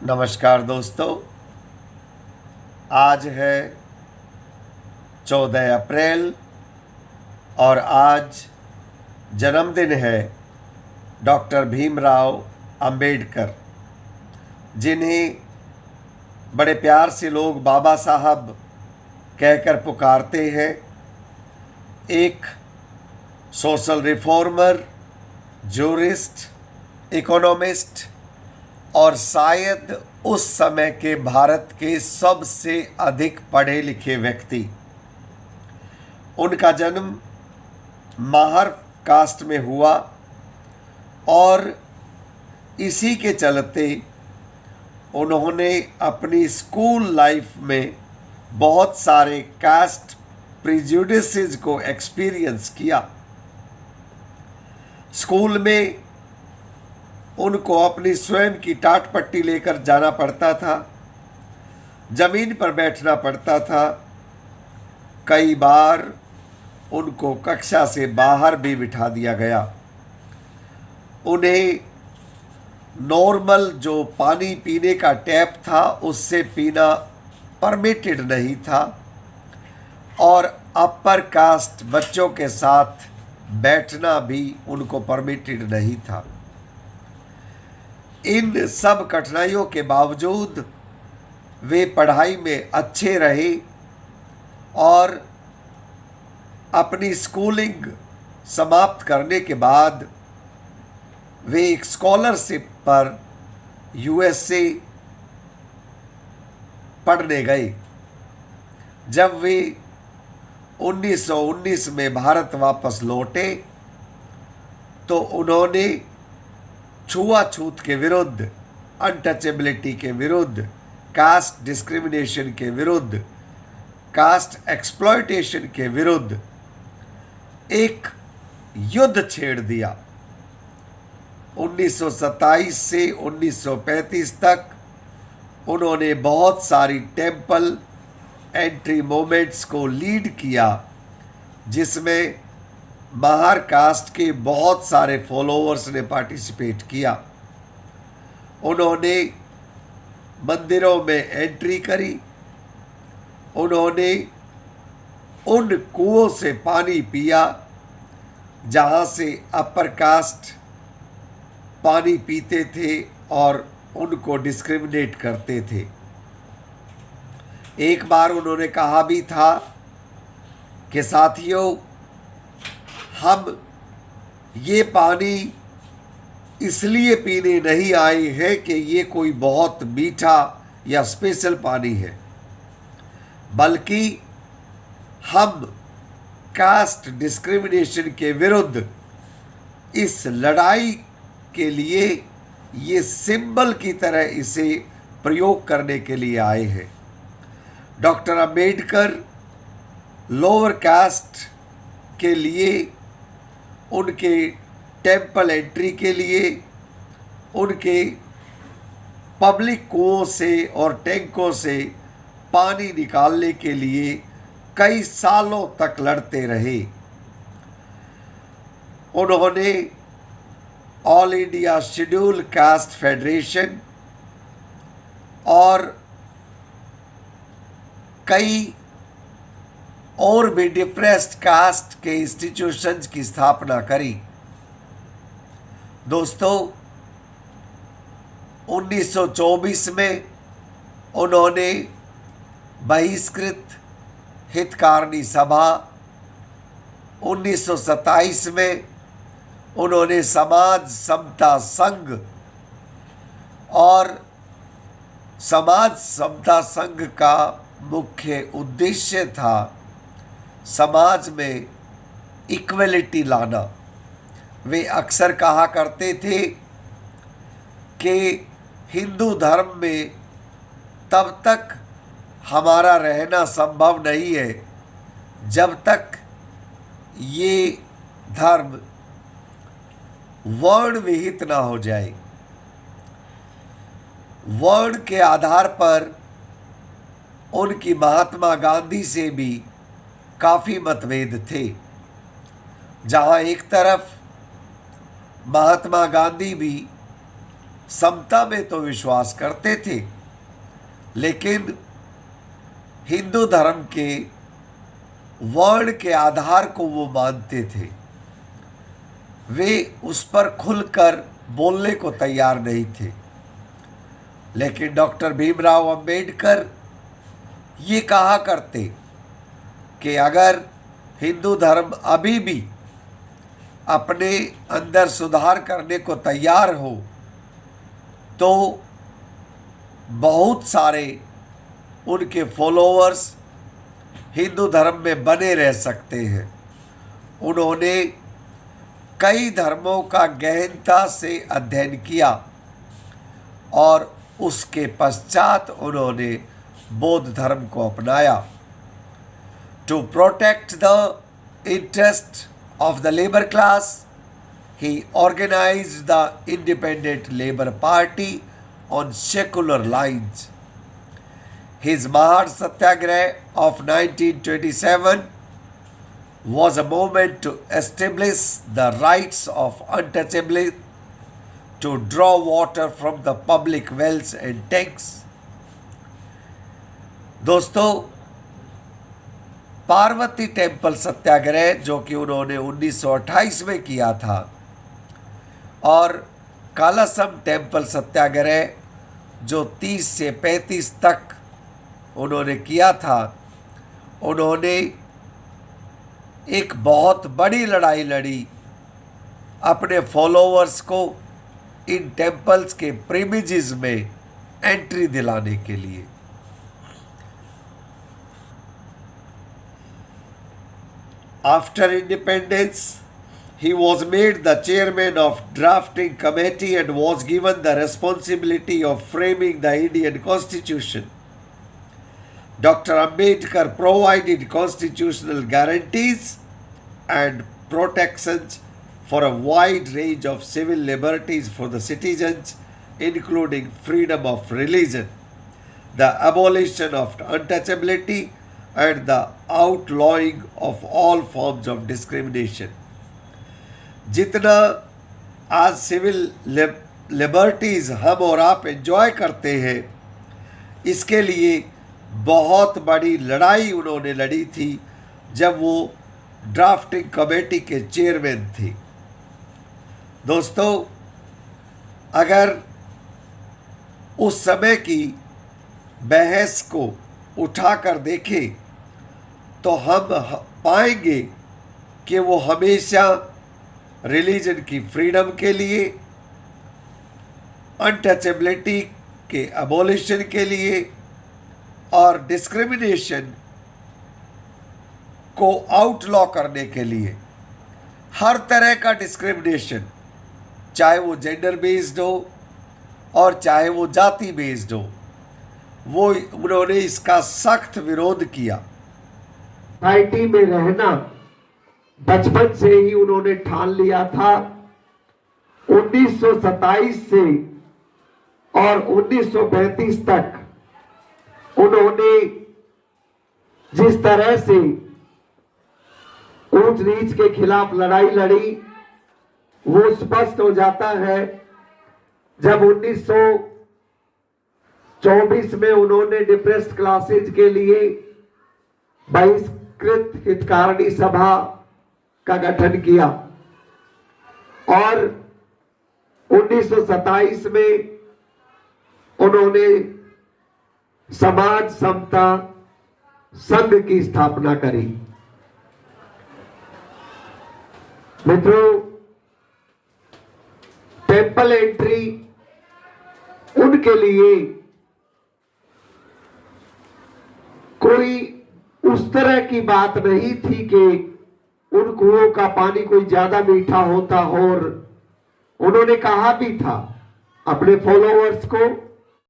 नमस्कार दोस्तों। आज है 14 अप्रैल और आज जन्मदिन है डॉक्टर भीमराव अंबेडकर, जिन्हें बड़े प्यार से लोग बाबा साहब कहकर पुकारते हैं। एक सोशल रिफॉर्मर, जूरिस्ट, इकोनॉमिस्ट और शायद उस समय के भारत के सबसे अधिक पढ़े लिखे व्यक्ति। उनका जन्म माहर कास्ट में हुआ और इसी के चलते उन्होंने अपनी स्कूल लाइफ में बहुत सारे कास्ट प्रिजुडिसेस को एक्सपीरियंस किया। स्कूल में उनको अपनी स्वयं की टाट पट्टी लेकर जाना पड़ता था, जमीन पर बैठना पड़ता था। कई बार उनको कक्षा से बाहर भी बिठा दिया गया। उन्हें नॉर्मल जो पानी पीने का टैप था उससे पीना परमिटेड नहीं था और अपर कास्ट बच्चों के साथ बैठना भी उनको परमिटेड नहीं था। इन सब कठिनाइयों के बावजूद वे पढ़ाई में अच्छे रहे और अपनी स्कूलिंग समाप्त करने के बाद वे एक स्कॉलरशिप पर यूएसए पढ़ने गए। जब वे 1919 में भारत वापस लौटे तो उन्होंने छुआछूत के विरुद्ध, अनटचेबिलिटी के विरुद्ध, कास्ट डिस्क्रिमिनेशन के विरुद्ध, कास्ट एक्सप्लॉयटेशन के विरुद्ध एक युद्ध छेड़ दिया। 1927 से 1935 तक उन्होंने बहुत सारी टेम्पल एंट्री मूवमेंट्स को लीड किया, जिसमें माहर कास्ट के बहुत सारे फॉलोअर्स ने पार्टिसिपेट किया। उन्होंने मंदिरों में एंट्री करी। उन्होंने उन कुओं से पानी पिया जहाँ से अपर कास्ट पानी पीते थे और उनको डिस्क्रिमिनेट करते थे। एक बार उन्होंने कहा भी था कि साथियों, हम ये पानी इसलिए पीने नहीं आए हैं कि ये कोई बहुत मीठा या स्पेशल पानी है, बल्कि हम कास्ट डिस्क्रिमिनेशन के विरुद्ध इस लड़ाई के लिए ये सिंबल की तरह इसे प्रयोग करने के लिए आए हैं। डॉक्टर अंबेडकर लोअर कास्ट के लिए, उनके टेम्पल एंट्री के लिए, उनके पब्लिक कुओं से और टैंकों से पानी निकालने के लिए कई सालों तक लड़ते रहे। उन्होंने all India schedule caste federation और कई और भी डिप्रेस्ड कास्ट के इंस्टीट्यूशंस की स्थापना करी। दोस्तों, 1924 में उन्होंने बहिष्कृत हितकारिणी सभा, 1927 में उन्होंने समाज समता संघ और समाज समता संघ का मुख्य उद्देश्य था समाज में इक्वलिटी लाना। वे अक्सर कहा करते थे कि हिंदू धर्म में तब तक हमारा रहना संभव नहीं है जब तक ये धर्म वर्ण विहित ना हो जाए। वर्ण के आधार पर उनकी महात्मा गांधी से भी काफ़ी मतभेद थे। जहाँ एक तरफ महात्मा गांधी भी समता में तो विश्वास करते थे, लेकिन हिंदू धर्म के वर्ण के आधार को वो मानते थे। वे उस पर खुलकर बोलने को तैयार नहीं थे। लेकिन डॉक्टर भीमराव अंबेडकर ये कहा करते कि अगर हिंदू धर्म अभी भी अपने अंदर सुधार करने को तैयार हो तो बहुत सारे उनके फॉलोअर्स हिंदू धर्म में बने रह सकते हैं। उन्होंने कई धर्मों का गहनता से अध्ययन किया और उसके पश्चात उन्होंने बौद्ध धर्म को अपनाया। To protect the interest of the labor class, he organized the Independent Labour Party on secular lines. His Mahar Satyagraha of 1927 was a movement to establish the rights of untouchables, to draw water from the public wells and tanks. दोस्तों, Parvati temple सत्याग्रह जो कि उन्होंने 1928 में किया था और कालासम temple सत्याग्रह जो 30 से 35 तक उन्होंने किया था, उन्होंने एक बहुत बड़ी लड़ाई लड़ी अपने फॉलोअर्स को इन टेम्पल्स के प्रीमिजेस में एंट्री दिलाने के लिए। After independence, he was made the chairman of drafting committee and was given the responsibility of framing the Indian Constitution. Dr. Ambedkar provided constitutional guarantees and protections for a wide range of civil liberties for the citizens, including freedom of religion, the abolition of untouchability, and the outlawing of all forms of discrimination. जितना आज civil liberties हम और आप enjoy करते हैं, इसके लिए बहुत बड़ी लड़ाई उन्होंने लड़ी थी जब वो ड्राफ्टिंग कमेटी के चेयरमैन थे। दोस्तों, अगर उस समय की बहस को उठाकर देखें तो हम पाएंगे कि वो हमेशा रिलीजन की फ्रीडम के लिए, अनटचेबिलिटी के अबॉलिशन के लिए और डिस्क्रिमिनेशन को आउटलॉ करने के लिए, हर तरह का डिस्क्रिमिनेशन, चाहे वो जेंडर बेस्ड हो और चाहे वो जाति बेस्ड हो, वो उन्होंने इसका सख्त विरोध किया। सोसाइटी में रहना बचपन से ही उन्होंने ठान लिया था। 1927 से और 1935 तक उन्होंने जिस तरह से ऊंच नीच के खिलाफ लड़ाई लड़ी, वो स्पष्ट हो जाता है जब 1924 में उन्होंने डिप्रेस्ड क्लासेज के लिए बहिष्कृत हितकारिणी सभा का गठन किया और 1927 में उन्होंने समाज समता संघ की स्थापना करी। मित्रों, टेम्पल एंट्री उनके लिए कोई उस तरह की बात नहीं थी कि उन कुओं का पानी कोई ज्यादा मीठा होता, और उन्होंने कहा भी था अपने फॉलोअर्स को